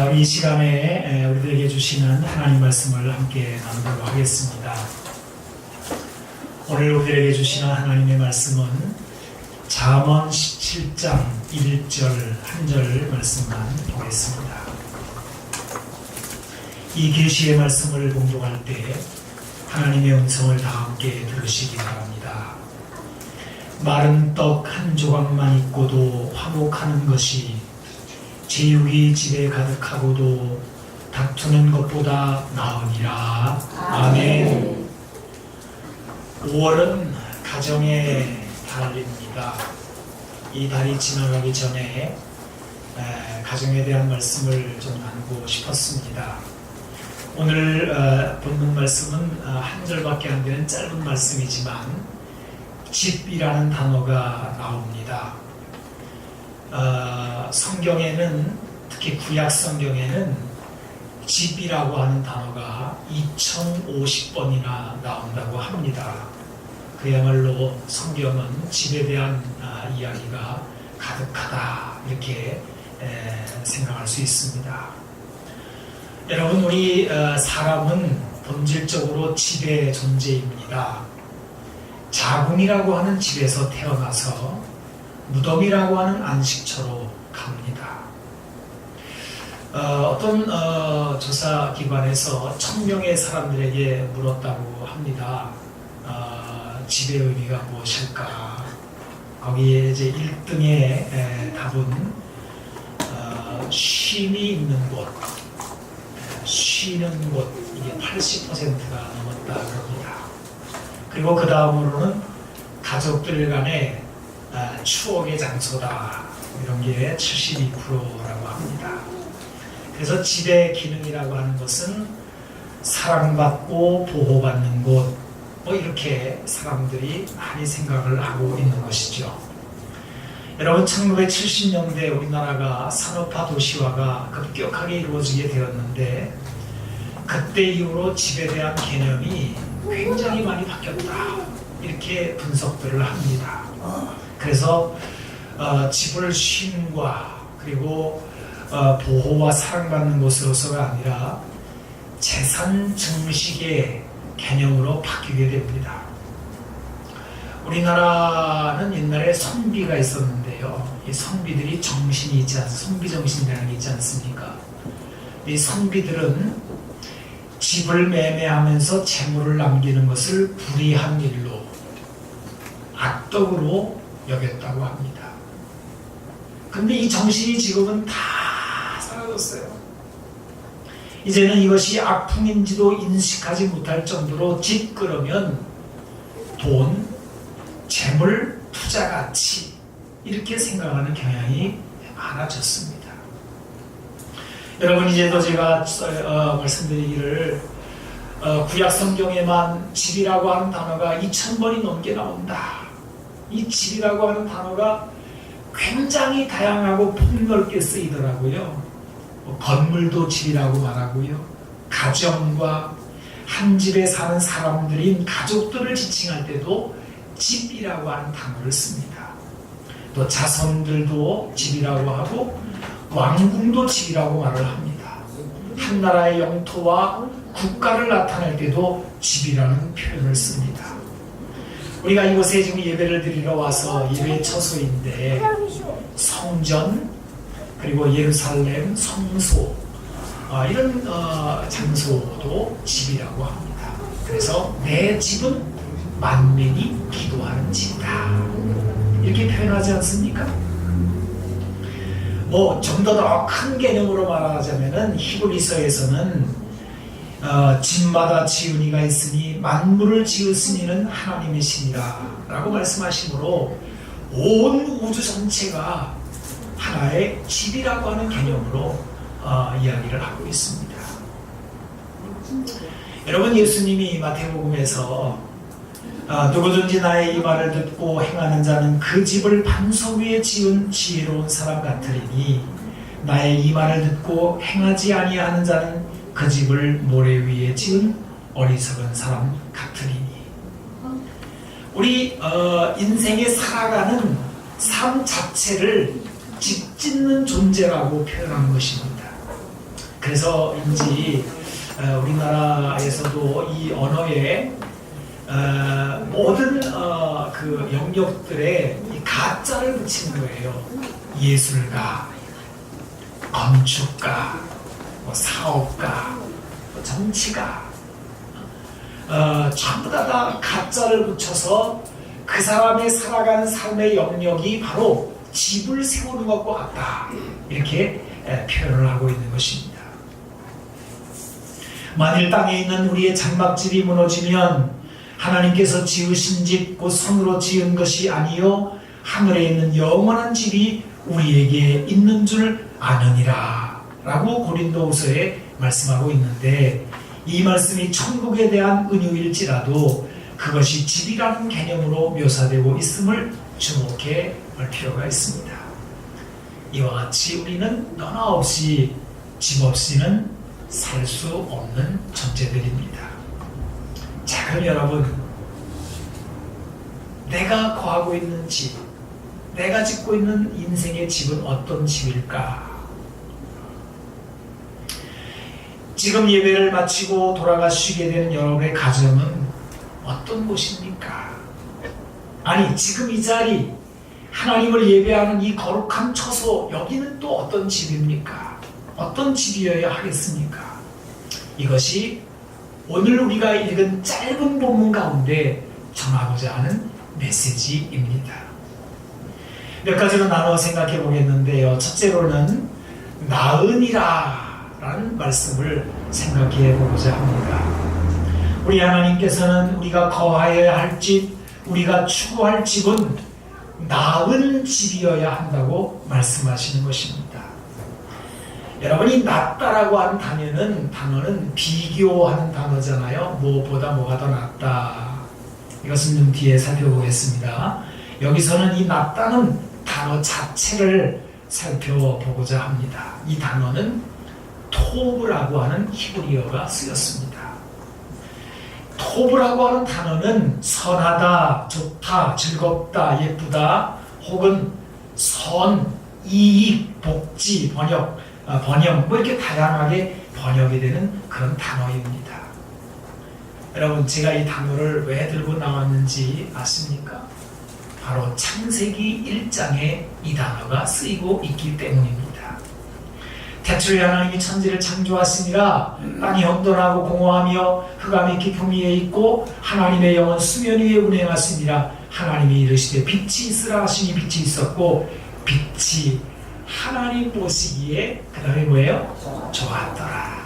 우리 이 시간에 우리들에게 주시는 하나님 말씀을 함께 나누도록 하겠습니다. 오늘 우리들에게 주시는 하나님의 말씀은 잠언 17장 1절 한 절 말씀만 보겠습니다. 이 계시의 말씀을 공독할 때 하나님의 음성을 다 함께 들으시기 바랍니다. 마른 떡 한 조각만 있고도 화목하는 것이 제육이 집에 가득하고도 다투는 것보다 나으니라. 아멘. 5월은 가정의 달입니다. 이 달이 지나가기 전에 가정에 대한 말씀을 좀 나누고 싶었습니다. 오늘 본문 말씀은 한 절밖에 안 되는 짧은 말씀이지만 집이라는 단어가 나옵니다. 성경에는, 특히 구약 성경에는 집이라고 하는 단어가 2050번이나 나온다고 합니다. 그야말로 성경은 집에 대한 이야기가 가득하다, 이렇게 생각할 수 있습니다. 여러분, 우리 사람은 본질적으로 집의 존재입니다. 자궁이라고 하는 집에서 태어나서 무덤이라고 하는 안식처로 갑니다. 어떤 조사기관에서 1000명의 사람들에게 물었다고 합니다. 집의 의미가 무엇일까? 거기에 이제 1등의 답은 쉼이 있는 곳, 쉬는 곳, 이게 80%가 넘었다 그럽니다. 그리고 그 다음으로는 가족들 간의 추억의 장소다, 이런 게 72%라고 합니다. 그래서 집의 기능이라고 하는 것은 사랑받고 보호받는 곳, 이렇게 사람들이 많이 생각을 하고 있는 것이죠. 여러분, 1970년대 우리나라가 산업화 도시화가 급격하게 이루어지게 되었는데, 그때 이후로 집에 대한 개념이 굉장히 많이 바뀌었다, 이렇게 분석들을 합니다. 그래서 집을 쉼과 그리고 보호와 사랑받는 곳으로서가 아니라 재산 증식의 개념으로 바뀌게 됩니다. 우리나라는 옛날에 선비가 있었는데요. 이 선비들이 정신이 있지 않습니까? 선비정신이라는 게 있지 않습니까? 이 선비들은 집을 매매하면서 재물을 남기는 것을 불의한 일로, 악덕으로 여겼다고 합니다. 근데 이 정신이 지금은 다 사라졌어요. 이제는 이것이 악풍인지도 인식하지 못할 정도로 집 끌으면 돈, 재물, 투자 가치, 이렇게 생각하는 경향이 많아졌습니다. 여러분, 이제도 제가 말씀드리기를, 구약 성경에만 집이라고 하는 단어가 2000번이 넘게 나온다. 이 집이라고 하는 단어가 굉장히 다양하고 폭넓게 쓰이더라고요. 건물도 집이라고 말하고요. 가정과 한 집에 사는 사람들인 가족들을 지칭할 때도 집이라고 하는 단어를 씁니다. 또 자손들도 집이라고 하고 왕궁도 집이라고 말을 합니다. 한 나라의 영토와 국가를 나타낼 때도 집이라는 표현을 씁니다. 우리가 이곳에 지금 예배를 드리러 와서 예배 처소인데, 성전, 그리고 예루살렘, 성소, 이런 장소도 집이라고 합니다. 그래서 내 집은 만민이 기도하는 집이다, 이렇게 표현하지 않습니까? 좀 더 큰 개념으로 말하자면은 히브리서에서는 집마다 지은 이가 있으니 만물을 지으시니는 하나님의 신이라 라고 말씀하시므로 온 우주 전체가 하나의 집이라고 하는 개념으로 이야기를 하고 있습니다. 여러분, 예수님이 마태복음에서 누구든지 나의 이 말을 듣고 행하는 자는 그 집을 반석 위에 지은 지혜로운 사람 같으리니 나의 이 말을 듣고 행하지 아니하는 자는 그 집을 모래 위에 지은 어리석은 사람 같으리니. 우리 인생에 살아가는 삶 자체를 집 짓는 존재라고 표현한 것입니다. 그래서인지 우리나라에서도 이 언어에 모든 그 영역들에 이 가짜를 붙이는 거예요. 예술가, 건축가, 뭐 사업가, 뭐 정치가, 전부 다 가짜를 붙여서 그 사람의 살아가는 삶의 영역이 바로 집을 세우는 것과 같다, 이렇게 표현을 하고 있는 것입니다. 만일 땅에 있는 우리의 장막집이 무너지면 하나님께서 지으신 집 곧 손으로 지은 것이 아니요 하늘에 있는 영원한 집이 우리에게 있는 줄 아느니라 라고 고린도후서에 말씀하고 있는데, 이 말씀이 천국에 대한 은유일지라도 그것이 집이라는 개념으로 묘사되고 있음을 주목해 볼 필요가 있습니다. 이와 같이 우리는 너나 없이 집 없이는 살 수 없는 존재들입니다. 자, 그럼 여러분, 내가 거하고 있는 집, 내가 짓고 있는 인생의 집은 어떤 집일까? 지금 예배를 마치고 돌아가시게 되는 여러분의 가정은 어떤 곳입니까? 아니, 지금 이 자리, 하나님을 예배하는 이 거룩한 처소, 여기는 또 어떤 집입니까? 어떤 집이어야 하겠습니까? 이것이 오늘 우리가 읽은 짧은 본문 가운데 전하고자 하는 메시지입니다. 몇 가지로 나눠 생각해 보겠는데요. 첫째로는 나으니라 라는 말씀을 생각해 보고자 합니다. 우리 하나님께서는 우리가 거하여야 할 집, 우리가 추구할 집은 나은 집이어야 한다고 말씀하시는 것입니다. 여러분이 낫다라고 하는 단어는 비교하는 단어잖아요. 뭐보다 뭐가 더 낫다. 이것은 좀 뒤에 살펴보겠습니다. 여기서는 이 낫다는 단어 자체를 살펴보고자 합니다. 이 단어는 토브라고 하는 히브리어가 쓰였습니다. 토브라고 하는 단어는 선하다, 좋다, 즐겁다, 예쁘다, 혹은 선, 이익, 복지, 번영 뭐 이렇게 다양하게 번역이 되는 그런 단어입니다. 여러분, 제가 이 단어를 왜 들고 나왔는지 아십니까? 바로 창세기 1장에 이 단어가 쓰이고 있기 때문입니다. 태초에 하나님이 천지를 창조하시니라. 땅이 혼돈하고 공허하며 흑암이 깊음 위에 있고 하나님의 영은 수면 위에 운행하시니라. 하나님이 이르시되 빛이 있으라 하시니 빛이 있었고 빛이 하나님 보시기에 그 다음에 뭐예요? 좋았더라.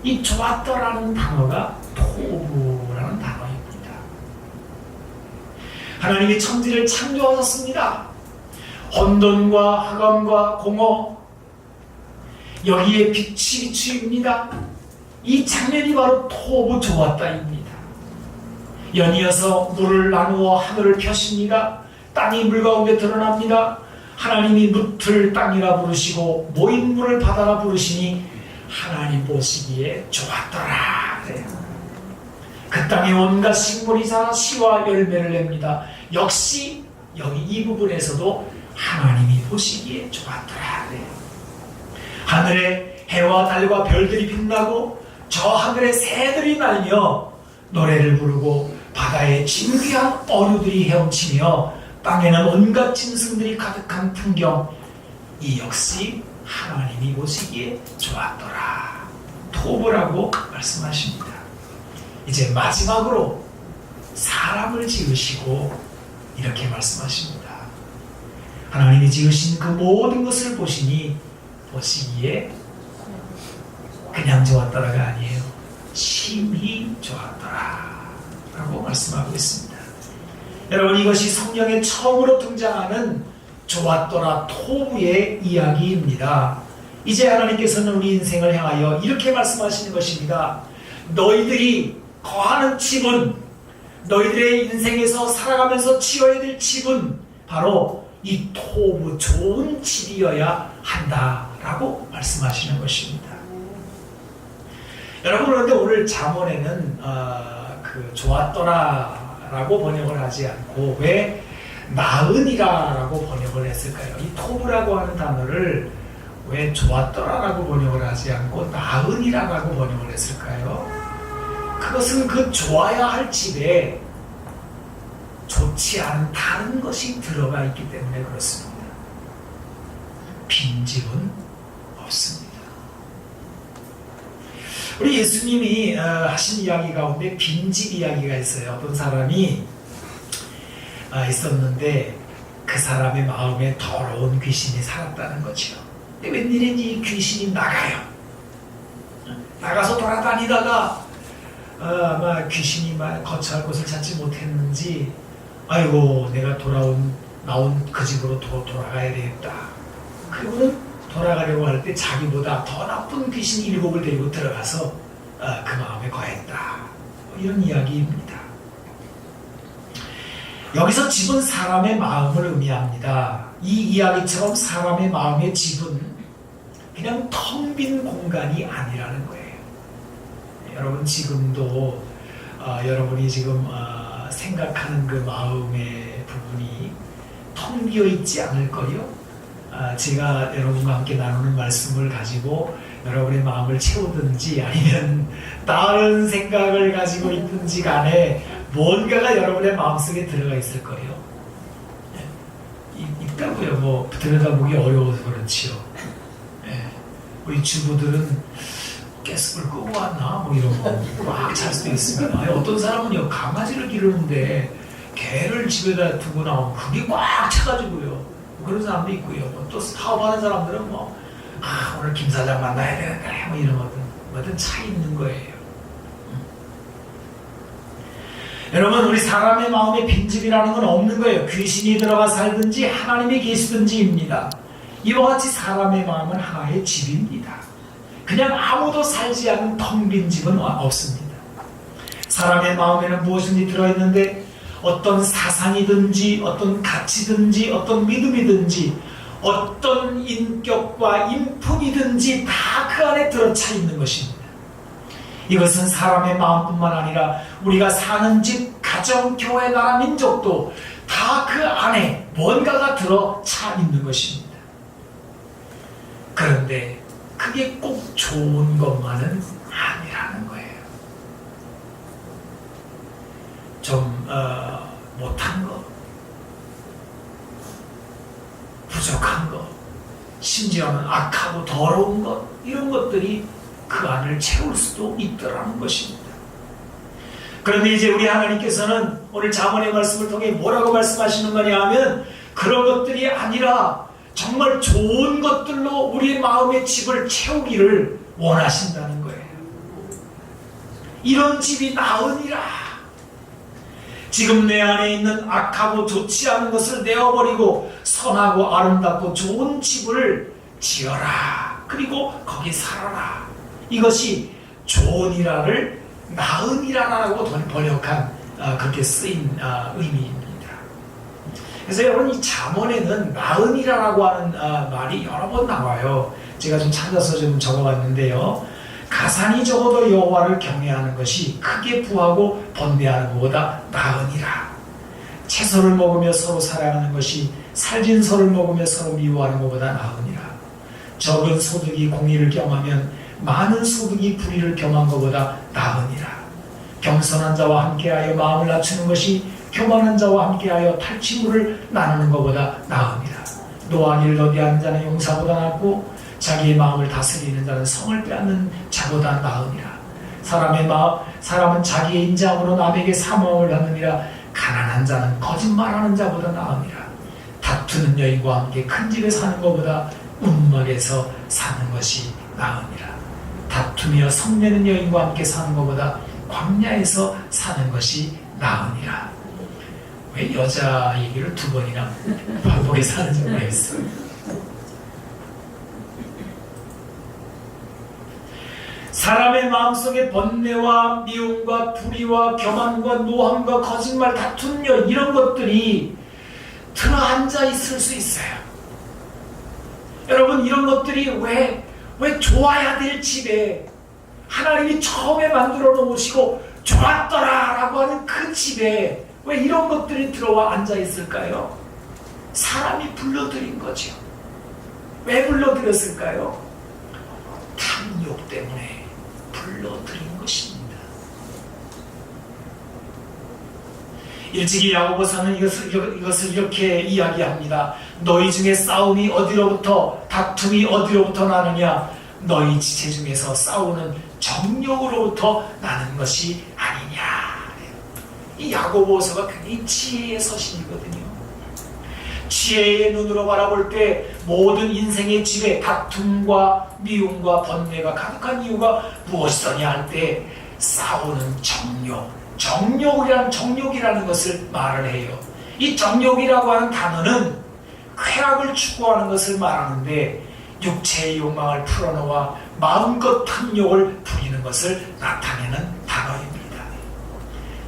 이 좋았더라는 단어가 토부라는 단어입니다. 하나님이 천지를 창조하셨습니다. 혼돈과 흑암과 공허, 여기에 빛이 비추입니다. 이 장면이 바로 토부 좋았다입니다. 연이어서 물을 나누어 하늘을 펴십니다. 땅이 물 가운데 드러납니다. 하나님이 묻을 땅이라 부르시고 모인 물을 바다라 부르시니 하나님 보시기에 좋았더라 그래요. 그 땅에 온갖 식물이 자라 씨와 열매를 냅니다. 역시 여기 이 부분에서도 하나님이 보시기에 좋았더라 그래요. 하늘에 해와 달과 별들이 빛나고 저 하늘에 새들이 날며 노래를 부르고 바다에 진귀한 어류들이 헤엄치며 땅에는 온갖 짐승들이 가득한 풍경, 이 역시 하나님이 보시기에 좋았더라. 토브라고 말씀하십니다. 이제 마지막으로 사람을 지으시고 이렇게 말씀하십니다. 하나님이 지으신 그 모든 것을 보시니 보시기에 그냥 좋았더라가 아니에요. 심히 좋았더라 라고 말씀하고 있습니다. 여러분, 이것이 성경에 처음으로 등장하는 좋았더라 토부의 이야기입니다. 이제 하나님께서는 우리 인생을 향하여 이렇게 말씀하시는 것입니다. 너희들이 거하는 집은, 너희들의 인생에서 살아가면서 지어야 될 집은 바로 이 토부 좋은 집이어야 한다라고 말씀하시는 것입니다. 여러분, 그런데 오늘 잠언에는 그 좋았더라라고 번역을 하지 않고 왜 나으니라라고 번역을 했을까요? 이 토부라고 하는 단어를 왜 좋았더라라고 번역을 하지 않고 나으니라라고 번역을 했을까요? 그것은 그 좋아야 할 집에 좋지 않은 다른 것이 들어가 있기 때문에 그렇습니다. 빈집은 없습니다. 우리 예수님이 하신 이야기 가운데 빈집 이야기가 있어요. 어떤 사람이 있었는데 그 사람의 마음에 더러운 귀신이 살았다는 거죠. 근데 웬일인지 이 귀신이 나가요. 나가서 돌아다니다가 아마 귀신이 거처할 곳을 찾지 못했는지 아이고 내가 나온 그 집으로 돌아가야 되겠다. 그리고는 돌아가려고 할 때 자기보다 더 나쁜 귀신 7을 데리고 들어가서 그 마음에 거했다. 이런 이야기입니다. 여기서 집은 사람의 마음을 의미합니다. 이 이야기처럼 사람의 마음의 집은 그냥 텅 빈 공간이 아니라는 거예요. 여러분 지금도 여러분이 지금 생각하는 그 마음의 부분이 텅 비어 있지 않을 거요. 제가 여러분과 함께 나누는 말씀을 가지고 여러분의 마음을 채우든지 아니면 다른 생각을 가지고 있든지 간에 뭔가가 여러분의 마음속에 들어가 있을 거예요. 있다고요. 뭐 들여다보기 어려워서 그렇지요. 우리 주부들은 가스불 끄고 왔나? 뭐 이런 거 막 잘 수도 있습니다. 어떤 사람은요 강아지를 기르는데 개를 집에다 두고 나오면 그게 꽉 차가지고요. 그런 사람도 있고요. 또 사업하는 사람들은 오늘 김 사장 만나야 되는데 뭐 이런 거든 차이 있는 거예요. 여러분 우리 사람의 마음에 빈집이라는 건 없는 거예요. 귀신이 들어가 살든지 하나님이 계시든지입니다. 이와 같이 사람의 마음은 하나의 집입니다. 그냥 아무도 살지 않은 텅 빈 집은 없습니다. 사람의 마음에는 무엇인지 들어있는데 어떤 사상이든지 어떤 가치든지 어떤 믿음이든지 어떤 인격과 인품이든지 다 그 안에 들어차 있는 것입니다. 이것은 사람의 마음뿐만 아니라 우리가 사는 집, 가정, 교회, 나라, 민족도 다 그 안에 뭔가가 들어차 있는 것입니다. 그런데 그게 꼭 좋은 것만은 아니라는 거예요. 좀 못한 것, 부족한 것, 심지어는 악하고 더러운 것, 이런 것들이 그 안을 채울 수도 있더라는 것입니다. 그런데 이제 우리 하나님께서는 오늘 잠언의 말씀을 통해 뭐라고 말씀하시는 거냐 하면 그런 것들이 아니라 정말 좋은 것들로 우리의 마음의 집을 채우기를 원하신다는 거예요. 이런 집이 나으니라. 지금 내 안에 있는 악하고 좋지 않은 것을 내어버리고 선하고 아름답고 좋은 집을 지어라. 그리고 거기 살아라. 이것이 좋으니라를 나으니라라고 번역한 그렇게 쓰인 의미입니다. 그래서 여러분 이 잠언에는 나으니라라고 하는 말이 여러 번 나와요. 제가 좀 찾아서 좀 적어봤는데요. 가산이 적어도 여호와를 경외하는 것이 크게 부하고 번뇌하는 것보다 나으니라. 채소를 먹으며 서로 사랑하는 것이 살진 소를 먹으며 서로 미워하는 것보다 나으니라. 적은 소득이 공의를 겸하면 많은 소득이 불의를 겸한 것보다 나으니라. 겸손한 자와 함께하여 마음을 낮추는 것이 교만한 자와 함께하여 탈취물을 나누는 것보다 나으니라. 노한 일을 더디하는 자는 용사보다 낫고 자기의 마음을 다스리는 자는 성을 빼앗는 자보다 나으니라. 사람은 자기의 인자함으로 남에게 사모함을 받느니라. 가난한 자는 거짓말하는 자보다 나으니라. 다투는 여인과 함께 큰 집에 사는 것보다 움막에서 사는 것이 나으니라. 다투며 성내는 여인과 함께 사는 것보다 광야에서 사는 것이 나으니라. 왜 여자 얘기를 두 번이나 반복해서 하는지 모르겠어요. 사람의 마음속에 번뇌와 미움과 불의와 교만과 노함과 거짓말, 다툼 이런 것들이 들어앉아 있을 수 있어요. 여러분 이런 것들이 왜 좋아야 될 집에 하나님이 처음에 만들어 놓으시고 좋았더라 라고 하는 그 집에 왜 이런 것들이 들어와 앉아 있을까요? 사람이 불러들인 거죠. 왜 불러들였을까요? 탐욕 때문에 불러들인 것입니다. 일찍이 야고보서는 이것을 이렇게 이야기합니다. 너희 중에 싸움이 어디로부터, 다툼이 어디로부터 나느냐? 너희 지체 중에서 싸우는 정욕으로부터 나는 것이 아니냐. 이 야고보서가 굉장히 지혜의 서신이거든요. 지혜의 눈으로 바라볼 때 모든 인생의 집에 다툼과 미움과 번뇌가 가득한 이유가 무엇이더냐 할 때 싸우는 정욕이라는 것을 말을 해요. 이 정욕이라고 하는 단어는 쾌락을 추구하는 것을 말하는데 육체의 욕망을 풀어놓아 마음껏 탐욕을 부리는 것을 나타내는 단어입니다.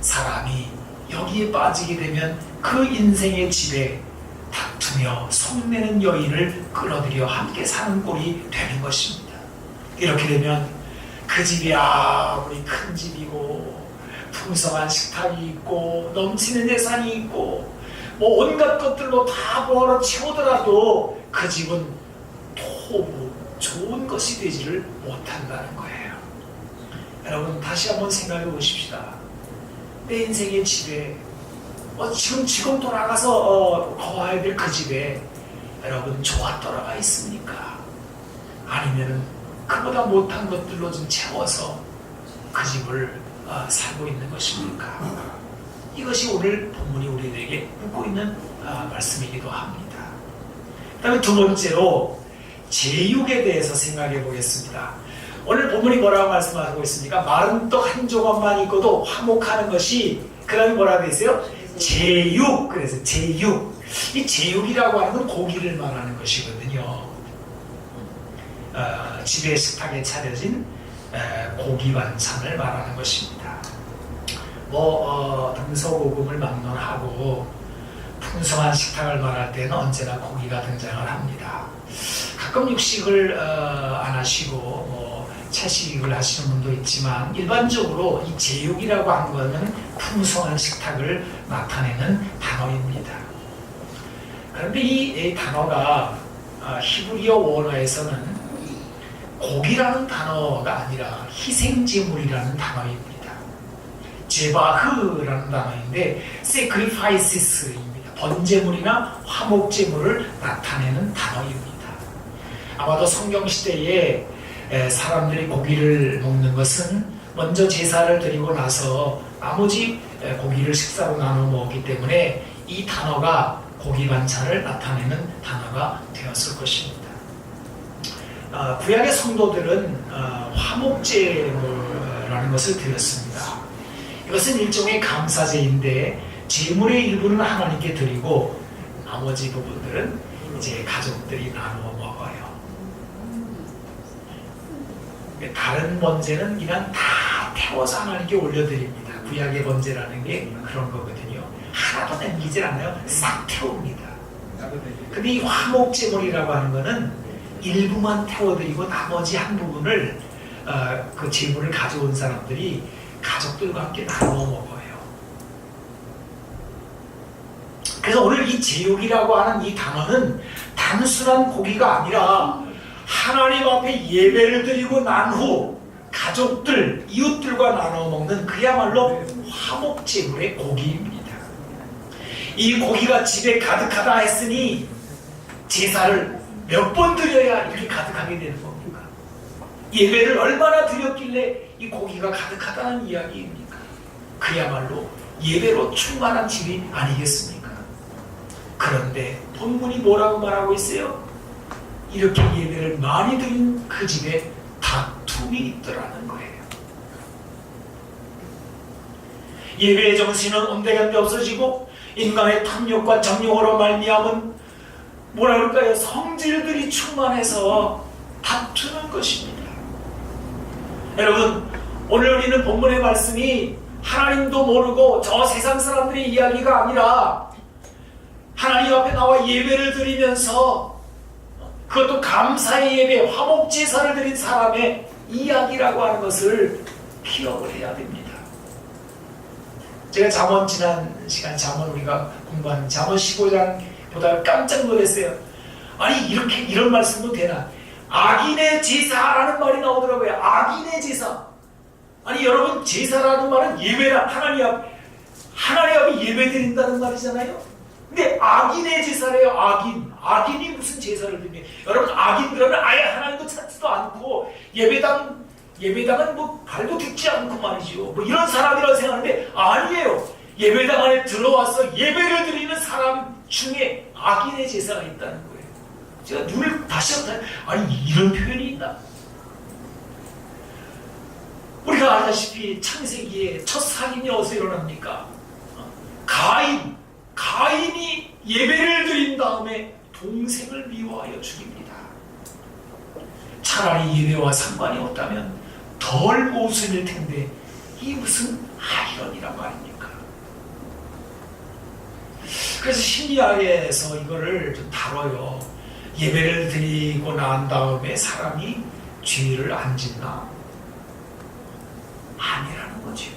사람이 여기에 빠지게 되면 그 인생의 집에 다투며 속내는 여인을 끌어들여 함께 사는 꼴이 되는 것입니다. 이렇게 되면 그 집이 아무리 큰 집이고 풍성한 식탁이 있고 넘치는 재산이 있고 뭐 온갖 것들로 다 모아서 채우더라도 그 집은 토부 좋은 것이 되지를 못한다는 거예요. 여러분 다시 한번 생각해 보십시다. 내 인생의 집에 지금 돌아가서 거해야 될 그 집에 여러분 좋았더라가 있습니까? 아니면 그보다 못한 것들로 좀 채워서 그 집을 살고 있는 것입니까? 이것이 오늘 본문이 우리에게 묻고 있는 말씀이기도 합니다. 그 다음에 두 번째로 제육에 대해서 생각해 보겠습니다. 오늘 본문이 뭐라고 말씀하고 있습니까? 마른 떡 한 조각만 있고도 화목하는 것이 그 다음에 뭐라고 되어 있어요? 제육. 그래서 제육. 이 제육이라고 하는 건 고기를 말하는 것이거든요. 집의 식탁에 차려진 고기 반찬을 말하는 것입니다. 등소고금을 막론하고 풍성한 식탁을 말할 때는 언제나 고기가 등장을 합니다. 가끔 육식을 안 하시고 채식을 하시는 분도 있지만 일반적으로 이 제육이라고 하는 것은 풍성한 식탁을 나타내는 단어입니다. 그런데 이 단어가 히브리어 원어에서는 고기라는 단어가 아니라 희생제물이라는 단어입니다. 제바흐라는 단어인데 sacrifices입니다. 번제물이나 화목제물을 나타내는 단어입니다. 아마도 성경시대에 사람들이 고기를 먹는 것은 먼저 제사를 드리고 나서 나머지 고기를 식사로 나눠 먹었기 때문에 이 단어가 고기 반찬을 나타내는 단어가 되었을 것입니다. 구약의 성도들은 화목제라는 것을 드렸습니다. 이것은 일종의 감사제인데 제물의 일부는 하나님께 드리고 나머지 부분들은 이제 가족들이 나누어 먹어요. 다른 번제는 그냥 다 태워서 하나님께 올려드립니다. 구약의 번제라는 게 그런 거거든요. 하나도 남기질 않아요. 싹 태웁니다. 근데 이 화목제물이라고 하는 거는 일부만 태워드리고 나머지 한 부분을 그 제물을 가져온 사람들이 가족들과 함께 나누어 먹어요. 그래서 오늘 이 제육이라고 하는 이 단어는 단순한 고기가 아니라 하나님 앞에 예배를 드리고 난 후 가족들, 이웃들과 나눠 먹는 그야말로 화목제물의 고기입니다. 이 고기가 집에 가득하다 했으니 제사를 몇 번 드려야 이렇게 가득하게 되는 겁니까? 예배를 얼마나 드렸길래 이 고기가 가득하다는 이야기입니까? 그야말로 예배로 충만한 집이 아니겠습니까? 그런데 본문이 뭐라고 말하고 있어요? 이렇게 예배를 많이 드린 그 집에 다툼이 있더라는 거예요. 예배의 정신은 온데간데 없어지고 인간의 탐욕과 정욕으로 말미암은 뭐라 그럴까요? 성질들이 충만해서 다투는 것입니다. 여러분, 오늘 우리는 본문의 말씀이 하나님도 모르고 저 세상 사람들의 이야기가 아니라 하나님 앞에 나와 예배를 드리면서 그것도 감사의 예배, 화목제사를 드린 사람의 이야기라고 하는 것을 기억을 해야 됩니다. 제가 지난 시간 잠언 우리가 공부한 잠언 15장 보다 깜짝 놀랐어요. 아니 이렇게 이런 말씀도 되나? 악인의 제사라는 말이 나오더라고요. 악인의 제사. 아니 여러분, 제사라는 말은 예배라, 하나님 앞에 예배 드린다는 말이잖아요. 근데 악인의 제사래요. 악인이 무슨 제사를 드립니까? 여러분, 악인들은 아예 하나님도 찾지도 않고 예배당은 뭐 발도 딛지 않고 말이죠. 뭐 이런 사람이라고 생각하는데 아니에요. 예배당 안에 들어와서 예배를 드리는 사람 중에 악인의 제사가 있다는 거예요. 제가 눈을 다시 한번, 아니 이런 표현이 있나? 우리가 알다시피 창세기에 첫 살인이 어디서 일어납니까? 가인이 예배를 드린 다음에 동생을 미워하여 죽입니다. 차라리 예배와 상관이 없다면 덜 모순일 텐데 이 무슨 아이러니란 말입니까? 그래서 심리학에서 이거를 좀 다뤄요. 예배를 드리고 난 다음에 사람이 죄를 안 짓나? 아니라는 거죠.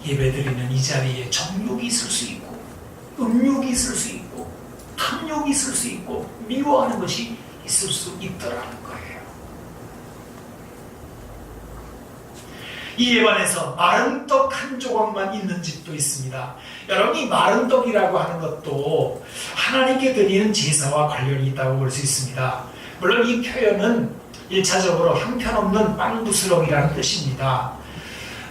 예배 드리는 이 자리에 정욕이 있을 수 있고, 음욕이 있을 수 있고, 탐욕이 있을 수 있고, 미워하는 것이 있을 수 있더라는 거예요. 이에 반해서 마른 떡 한 조각만 있는 집도 있습니다. 여러분, 이 마른 떡이라고 하는 것도 하나님께 드리는 제사와 관련이 있다고 볼 수 있습니다. 물론 이 표현은 1차적으로 형편없는 빵부스럭이라는 뜻입니다.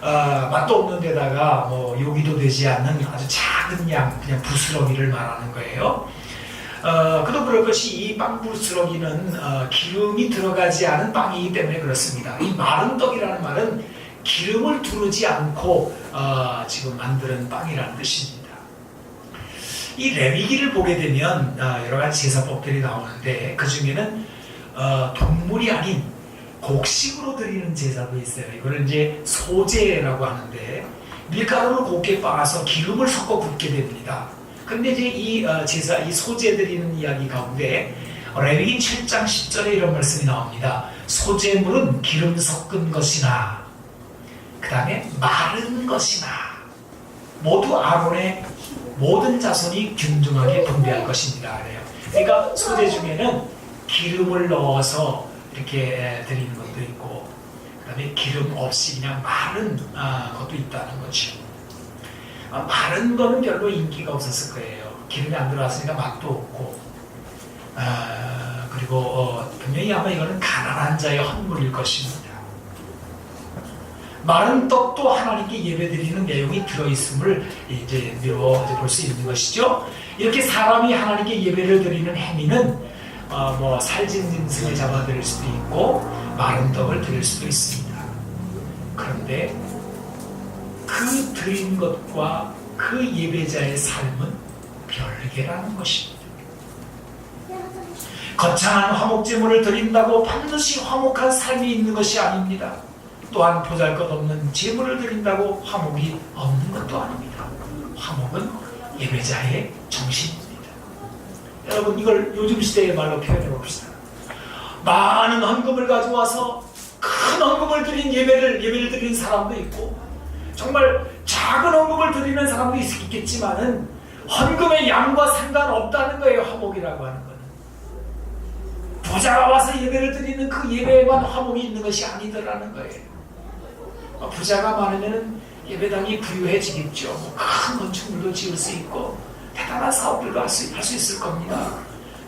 맛도 없는 데다가 뭐 요기도 되지 않는 아주 작은 양, 그냥 부스러기를 말하는 거예요. 그도 그럴 것이 이 빵부스러기는 기름이 들어가지 않은 빵이기 때문에 그렇습니다. 이 마른 떡이라는 말은 기름을 두르지 않고 지금 만드는 빵이라는 뜻입니다. 이 레위기를 보게 되면 여러 가지 제사법들이 나오는데 그 중에는 동물이 아닌 곡식으로 드리는 제사도 있어요. 이거를 이제 소제라고 하는데 밀가루를 곱게 빻아서 기름을 섞어 굽게 됩니다. 그런데 이제 이 제사, 이 소제 드리는 이야기 가운데 레위기 7장 10절에 이런 말씀이 나옵니다. 소제물은 기름 섞은 것이나 그 다음에 마른 것이나 모두 아론의 모든 자손이 균등하게 분배할 것입니다. 그래요. 그러니까 소제 중에는 기름을 넣어서 이렇게 드리는 것도 있고, 그 다음에 기름 없이 그냥 마른 것도 있다는 거죠. 마른 거는 별로 인기가 없었을 거예요. 기름이 안 들어왔으니까 맛도 없고, 그리고 분명히 아마 이거는 가난한 자의 헌물일 것입니다. 마른 떡도 하나님께 예배드리는 내용이 들어있음을 이제 볼 수 있는 것이죠. 이렇게 사람이 하나님께 예배를 드리는 행위는 뭐 살진 짐승을 잡아드릴 수도 있고 마른 떡을 드릴 수도 있습니다. 그런데 그 드린 것과 그 예배자의 삶은 별개라는 것입니다. 거창한 화목제물을 드린다고 반드시 화목한 삶이 있는 것이 아닙니다. 또한 보잘것없는 제물을 드린다고 화목이 없는 것도 아닙니다. 화목은 예배자의 정신입니다. 여러분, 이걸 요즘 시대의 말로 표현해 봅시다. 많은 헌금을 가져와서 큰 헌금을 드린 예배를 드리는 사람도 있고, 정말 작은 헌금을 드리는 사람도 있겠지만은 헌금의 양과 상관없다는 거예요. 화목이라고 하는 거는 부자가 와서 예배를 드리는 그 예배에만 화목이 있는 것이 아니더라는 거예요. 부자가 많으면 예배당이 부유해지겠죠. 큰 건축물도 지을 수 있고 대단한 사업들도 할 수 있을 겁니다.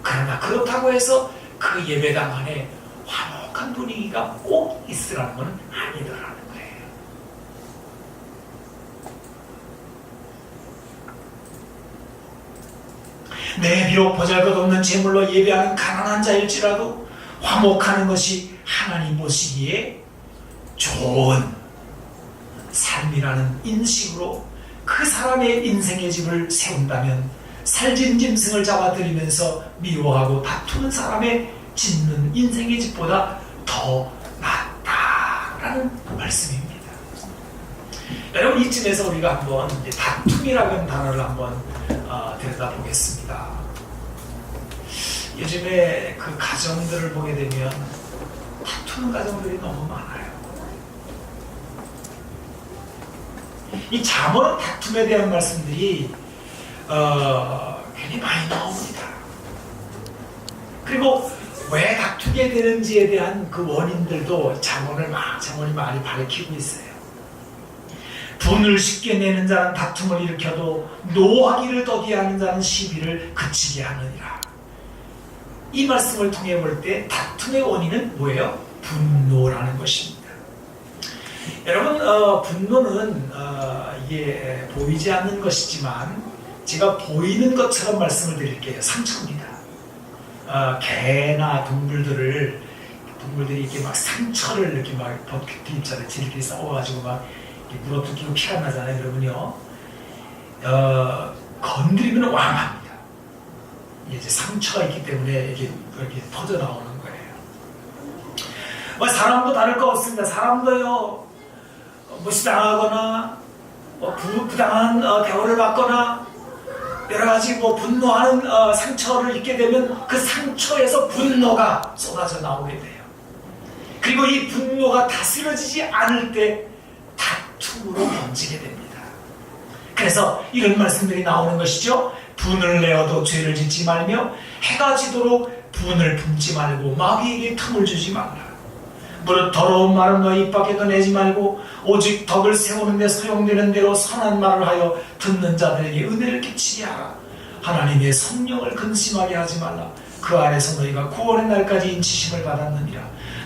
그러나 그렇다고 해서 그 예배당 안에 화목한 분위기가 꼭 있으라는 건 아니더라는 거예요. 네, 비록 보잘것없는 제물로 예배하는 가난한 자일지라도 화목하는 것이 하나님 보시기에 좋은 삶이라는 인식으로 그 사람의 인생의 집을 세운다면 살진 짐승을 잡아들이면서 미워하고 다투는 사람의 짓는 인생의 집보다 더 낫다라는 말씀입니다. 여러분, 이쯤에서 우리가 한번 다툼이라는 단어를 한번 들여다보겠습니다. 요즘에 그 가정들을 보게 되면 다투는 가정들이 너무 많아요. 이 잠언 다툼에 대한 말씀들이 굉장히 많이 나옵니다. 그리고 왜 다투게 되는지에 대한 그 원인들도 잠언이 많이 밝히고 있어요. 분을 쉽게 내는 자는 다툼을 일으켜도 노하기를 더디하는 자는 시비를 그치게 하느니라. 이 말씀을 통해 볼 때 다툼의 원인은 뭐예요? 분노라는 것입니다. 여러분, 분노는 이게 보이지 않는 것이지만 제가 보이는 것처럼 말씀을 드릴게요. 상처입니다. 개나 동물들이 이렇게 막 상처를 이렇게 막 버티기 있잖아요. 지들끼리 싸워가지고 막 물어뜯기고 피가 나잖아요. 그러면요, 건드리면 왕합니다. 이제 상처가 있기 때문에 이렇게 퍼져 나오는 거예요. 사람도 다를 거 없습니다. 사람도요, 무시당하거나 부당한 대우를 받거나 여러 가지 분노하는 상처를 입게 되면 그 상처에서 분노가 쏟아져 나오게 돼요. 그리고 이 분노가 다스려지지 않을 때 다툼으로 번지게 됩니다. 그래서 이런 말씀들이 나오는 것이죠. 분을 내어도 죄를 짓지 말며 해가 지도록 분을 품지 말고 마귀에게 틈을 주지 말라. 무릇 더러운 말은 너희 입 밖에도 내지 말고 오직 덕을 세우는 데 소용되는 대로 선한 말을 하여 듣는 자들에게 은혜를 끼치게 하라. 하나님의 성령을 근심하게 하지 말라. 그 안에서 너희가 구원의 날까지 인치심을 받았느니라.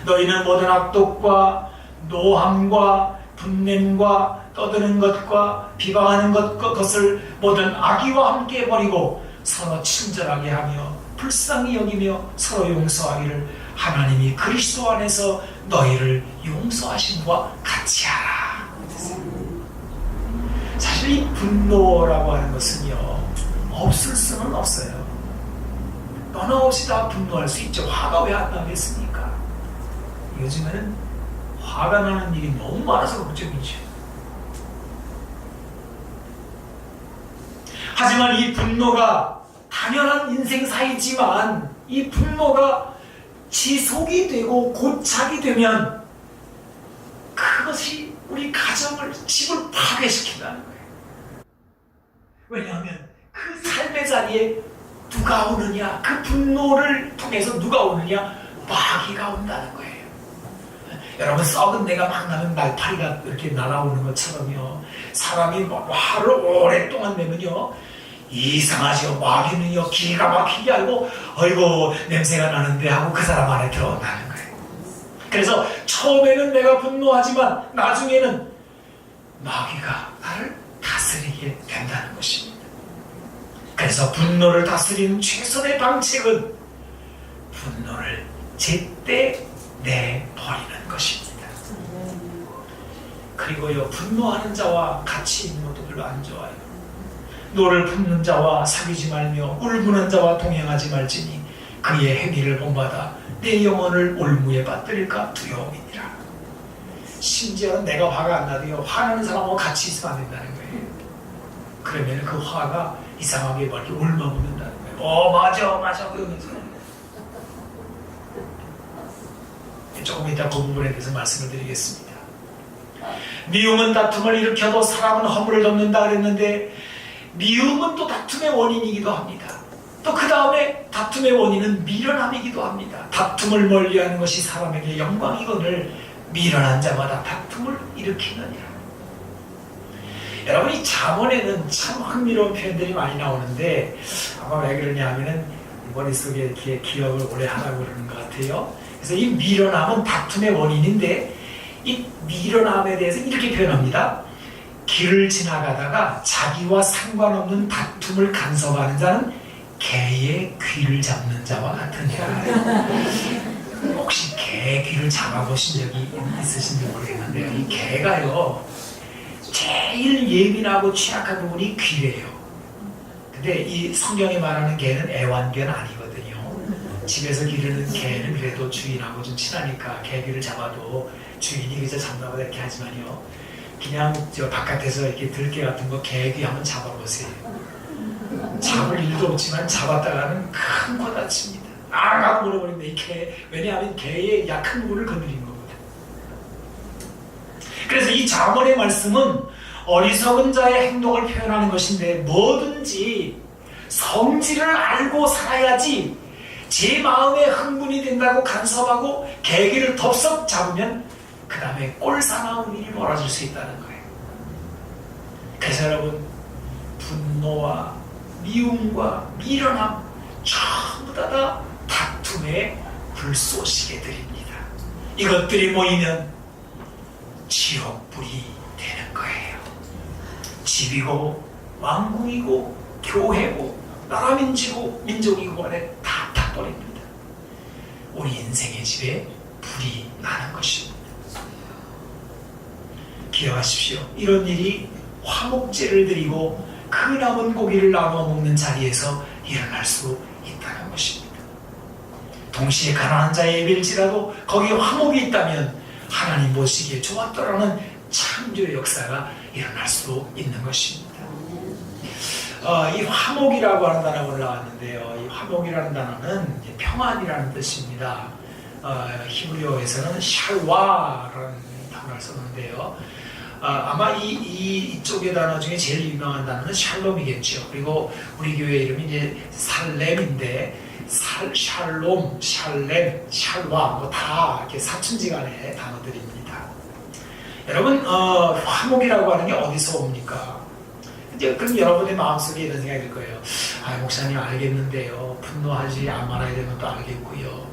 너희는 모든 악독과 노함과 분냄과 떠드는 것과 비방하는 것을 모든 악의와 함께 버리고 서로 친절하게 하며 불쌍히 여기며 서로 용서하기를 하나님이 그리스도 안에서 너희를 용서하심과 같이 하라. 사실 이 분노라고 하는 것은요, 없을 수는 없어요. 너나 없이 다 분노할 수 있죠. 화가 왜 안 나겠습니까? 요즘에는 화가 나는 일이 너무 많아서 걱정이죠. 하지만 이 분노가 당연한 인생사이지만 이 분노가 지속이 되고 고착이 되면 그것이 우리 가정을, 집을 파괴시킨다는 거예요. 왜냐하면 그 삶의 자리에 누가 오느냐, 그 분노를 통해서 누가 오느냐, 마귀가 온다는 거예요. 여러분, 썩은 내가 막 나면 날파리가 이렇게 날아오는 것처럼요, 사람이 화를 오랫동안 내면요, 이상하죠. 마귀는요, 기가 막히게 알고 어이구 냄새가 나는데 하고 그 사람 안에 들어온다는 거예요. 그래서 처음에는 내가 분노하지만 나중에는 마귀가 나를 다스리게 된다는 것입니다. 그래서 분노를 다스리는 최선의 방책은 분노를 제때 내버리는 것입니다. 그리고요, 분노하는 자와 같이 있는 것도 별로 안 좋아요. 노를 품는 자와 사귀지 말며 울부는 자와 동행하지 말지니 그의 행위를 본받아 내 영혼을 올무에 빠뜨릴까 두려움이니라. 심지어는 내가 화가 안 나도요, 화나는 사람하고 같이 있으면 안 된다는 거예요. 그러면 그 화가 이상하게 막 울먹는다는 거예요. 맞아 그러면서. 조금 이따 그 부분에 대해서 말씀을 드리겠습니다. 미움은 다툼을 일으켜도 사랑은 허물을 덮는다 그랬는데, 미움은 또 다툼의 원인이기도 합니다. 또 그 다음에 다툼의 원인은 미련함이기도 합니다. 다툼을 멀리하는 것이 사람에게 영광이거늘 미련한 자마다 다툼을 일으키느니라. 여러분, 이 잠언에는 참 흥미로운 표현들이 많이 나오는데 아마 왜 그러냐 하면은 머릿속에 이렇게 기억을 오래 하라고 그러는 것 같아요. 그래서 이 미련함은 다툼의 원인인데, 이 미련함에 대해서 이렇게 표현합니다. 길을 지나가다가 자기와 상관없는 다툼을 간섭하는 자는 개의 귀를 잡는 자와 같으니라. 혹시 개 귀를 잡아보신 적이 있으신지 모르겠는데요, 이 개가요, 제일 예민하고 취약한 부분이 귀래요. 근데 이 성경이 말하는 개는 애완견 아니거든요. 집에서 기르는 개는 그래도 주인하고 좀 친하니까 개 귀를 잡아도 주인이 그저 잡나보다 이렇게 하지만요, 그냥 저 바깥에서 이렇게 들개 같은 거 개귀 한번 잡아보세요. 잡을 일도 없지만 잡았다가는 큰 거 다칩니다. 하고 물어버립니다. 이 개, 왜냐하면 개의 약한 부분을 건드린 거거든. 그래서 이 잠언의 말씀은 어리석은 자의 행동을 표현하는 것인데, 뭐든지 성질을 알고 살아야지 제 마음에 흥분이 된다고 간섭하고 계기를 덥석 잡으면 그 다음에 꼴사나운 일이 벌어질 수 있다는 거예요. 그래서 여러분, 분노와 미움과 미련함 전부 다 다툼의 불쏘시개들입니다. 이것들이 모이면 지옥불이 되는 거예요. 집이고 왕궁이고 교회고 나라민지고 민족이고 간에 다 타버립니다. 우리 인생의 집에 불이 나는 것입니다. 기억하십시오. 이런 일이 화목제를 드리고 그 남은 고기를 나눠 먹는 자리에서 일어날 수 있다는 것입니다. 동시에 가난한 자의 예배일지라도 거기에 화목이 있다면 하나님 보시기에 좋았더라는 창조의 역사가 일어날 수 있는 것입니다. 이 화목이라고 하는 단어가 올라왔는데요. 이 화목이라는 단어는 평안이라는 뜻입니다. 히브리어에서는 샬와라는 단어를 썼는데요. 아마 이쪽의 단어 중에 제일 유명한 단어는 샬롬이겠죠. 그리고 우리 교회 이름이 이제 살렘인데 샬롬, 샬렘, 샬와 뭐 다 이렇게 사춘지간의 단어들입니다. 여러분, 화목이라고 하는 게 어디서 옵니까? 이제 그럼 여러분의 마음속에 이런 생각이 들 거예요. 목사님 알겠는데요. 분노하지 말아야 되는 것도 알겠고요.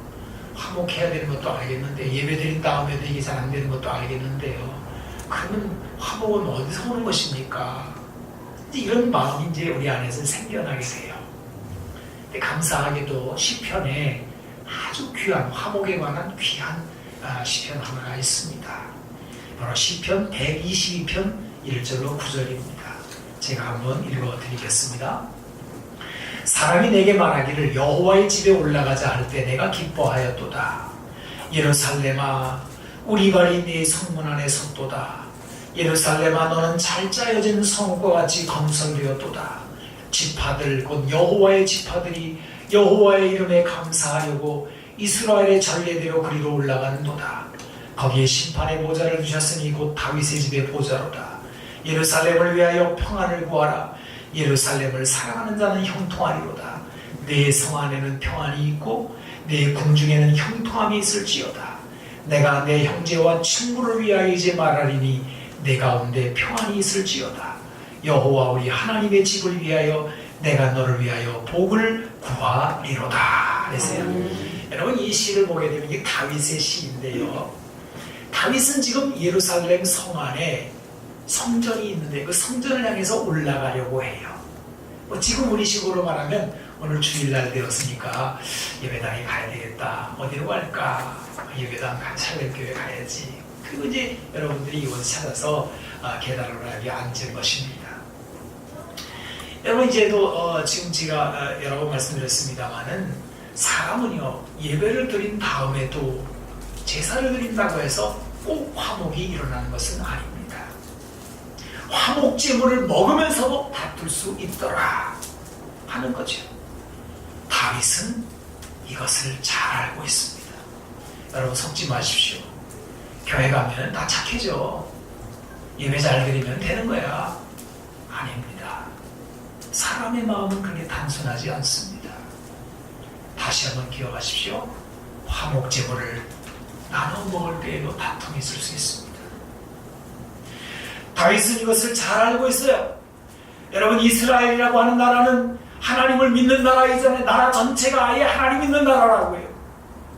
화목해야 되는 것도 알겠는데 예배 드린 다음에도 이게 잘 안 되는 것도 알겠는데요. 그러면 화목은 어디서 오는 것입니까? 이제 이런 마음이 이제 우리 안에서 생겨나게 돼요. 근데 감사하게도 시편에 아주 귀한 화목에 관한 귀한 시편 하나가 있습니다. 바로 시편 122편 1절로 9절입니다. 제가 한번 읽어드리겠습니다. 사람이 내게 말하기를 여호와의 집에 올라가자 할 때 내가 기뻐하였도다. 예루살렘아 우리 발이 네 성문 안에 섰도다. 예루살렘아 너는 잘 짜여진 성과 같이 건설되었도다. 지파들 곧 여호와의 지파들이 여호와의 이름에 감사하려고 이스라엘의 전례대로 그리로 올라간도다. 거기에 심판의 보좌를 두셨으니 곧 다윗의 집의 보좌로다. 예루살렘을 위하여 평안을 구하라. 예루살렘을 사랑하는 자는 형통하리로다. 내 성 안에는 평안이 있고 내 궁중에는 형통함이 있을지어다. 내가 내 형제와 친구를 위하여 이제 말하리니 내 가운데 평안이 있을지어다. 여호와 우리 하나님의 집을 위하여 내가 너를 위하여 복을 구하리로다. 그래서요. 여러분 이 시를 보게 되면 이게 다윗의 시인데요. 다윗은 지금 예루살렘 성 안에 성전이 있는데 그 성전을 향해서 올라가려고 해요. 지금 우리 식으로 말하면 오늘 주일날 되었으니까 예배당에 가야 되겠다. 어디로 갈까? 예배당 샬렘교회 가야지. 그리고 이제 여러분들이 이곳을 찾아서 계단으로 앉은 것입니다. 여러분 이제도 지금 제가 여러 번 말씀드렸습니다마는 사람은요 예배를 드린 다음에도 제사를 드린다고 해서 꼭 화목이 일어나는 것은 아닙니다. 화목제물을 먹으면서도 다툴 수 있더라 하는 거죠. 다윗은 이것을 잘 알고 있습니다. 여러분 속지 마십시오. 교회 가면 다 착해져. 예배 잘 드리면 되는 거야. 아닙니다. 사람의 마음은 그렇게 단순하지 않습니다. 다시 한번 기억하십시오. 화목제물을 나눠 먹을 때에도 다툼이 있을 수 있습니다. 다윗은 이것을 잘 알고 있어요. 여러분 이스라엘이라고 하는 나라는 하나님을 믿는 나라이잖아요. 나라 전체가 아예 하나님 믿는 나라라고 해요.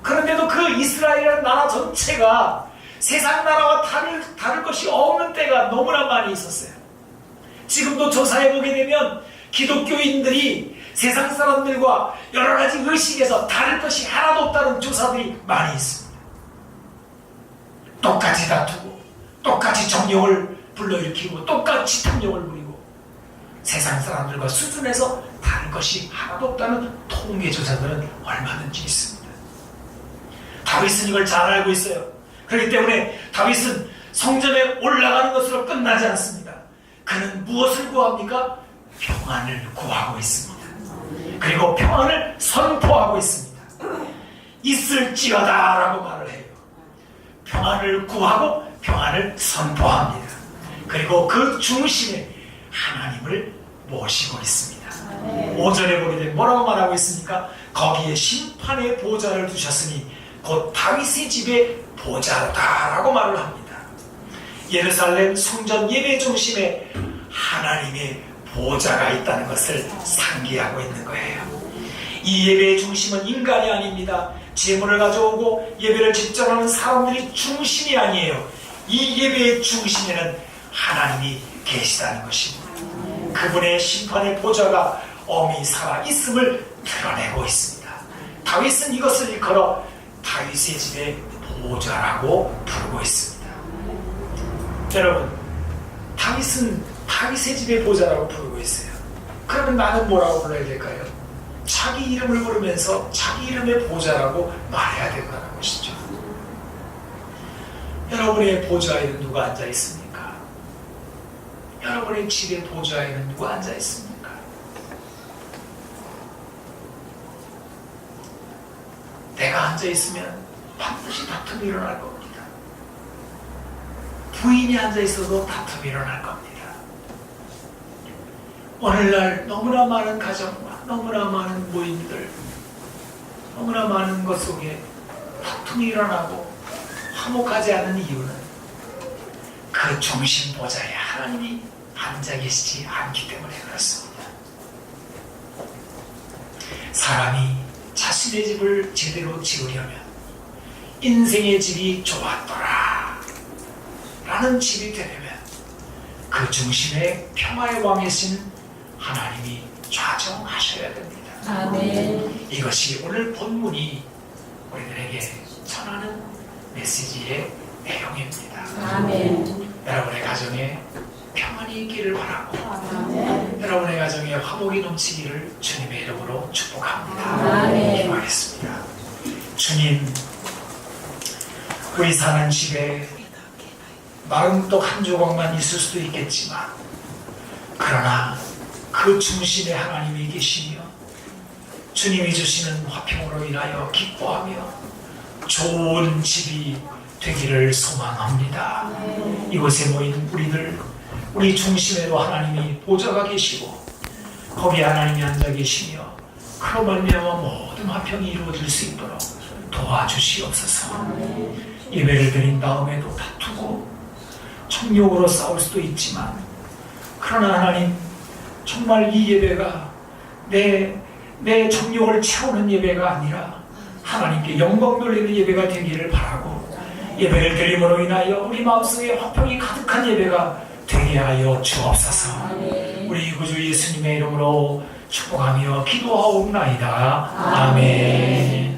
그런데도 그 이스라엘이라는 나라 전체가 세상 나라와 다를 것이 없는 때가 너무나 많이 있었어요. 지금도 조사해보게 되면 기독교인들이 세상 사람들과 여러 가지 의식에서 다를 것이 하나도 없다는 조사들이 많이 있습니다. 똑같이 다투고 똑같이 정욕을 불러일으키고 똑같이 탐욕을 부리고 세상 사람들과 수준에서 다른 것이 하나도 없다는 통계 조사들은 얼마든지 있습니다. 다윗은 이걸 잘 알고 있어요. 그렇기 때문에 다윗은 성전에 올라가는 것으로 끝나지 않습니다. 그는 무엇을 구합니까? 평안을 구하고 있습니다. 그리고 평안을 선포하고 있습니다. 있을지어다 라고 말을 해요. 평안을 구하고 평안을 선포합니다. 그리고 그 중심에 하나님을 모시고 있습니다. 5절에 보게 되면 뭐라고 말하고 있습니까? 거기에 심판의 보좌를 두셨으니 곧 다윗의 집의 보좌다라고 말을 합니다. 예루살렘 성전 예배 중심에 하나님의 보좌가 있다는 것을 상기하고 있는 거예요. 이 예배의 중심은 인간이 아닙니다. 제물을 가져오고 예배를 집전하는 사람들이 중심이 아니에요. 이 예배의 중심에는 하나님이 계시다는 것입니다. 그분의 심판의 보좌가 엄히 살아있음을 드러내고 있습니다. 다윗은 이것을 일컬어 다윗의 집의 보좌라고 부르고 있습니다. 여러분, 다윗은 다윗의 집의 보좌라고 부르고 있어요. 그러면 나는 뭐라고 불러야 될까요? 자기 이름을 부르면서 자기 이름의 보좌라고 말해야 된다는 것이죠. 여러분의 보좌에는 누가 앉아 있습니까? 여러분의 집의 보좌에는 누가 앉아 있습니까? 내가 앉아 있으면 반드시 다툼이 일어날 겁니다. 부인이 앉아 있어도 다툼이 일어날 겁니다. 오늘날 너무나 많은 가정과 너무나 많은 모임들, 너무나 많은 것 속에 다툼이 일어나고 화목하지 않은 이유는 그 중심 보좌에 하나님이 앉아 계시지 않기 때문에 그렇습니다. 사람이 자신의 집을 제대로 지으려면 인생의 집이 좋았더라 라는 집이 되려면 그 중심에 평화의 왕이신 하나님이 좌정하셔야 됩니다. 아멘. 이것이 오늘 본문이 우리들에게 전하는 메시지의 내용입니다. 아멘. 여러분의 가정에 평안이 있기를 바라고 아멘. 여러분의 가정에 화목이 넘치기를 주님의 이름으로 축복합니다. 아멘. 기도하겠습니다. 주님, 우리 사는 집에 마름떡 한 조각만 있을 수도 있겠지만 그러나 그 중심에 하나님이 계시며 주님이 주시는 화평으로 인하여 기뻐하며 좋은 집이 되기를 소망합니다. 이곳에 모인 우리들, 우리 중심에도 하나님이 보좌가 계시고 거기에 하나님이 앉아 계시며 그로 말미암아 모든 화평이 이루어질 수 있도록 도와주시옵소서. 예배를 드린 다음에도 다투고 정욕으로 싸울 수도 있지만 그러나 하나님, 정말 이 예배가 내 정욕을 채우는 예배가 아니라 하나님께 영광 돌리는 예배가 되기를 바라고 예배를 드림으로 인하여 우리 마음속에 화평이 가득한 예배가 되게 하여 주옵소서. 우리 구주 예수님의 이름으로 축복하며 기도하옵나이다. 아멘.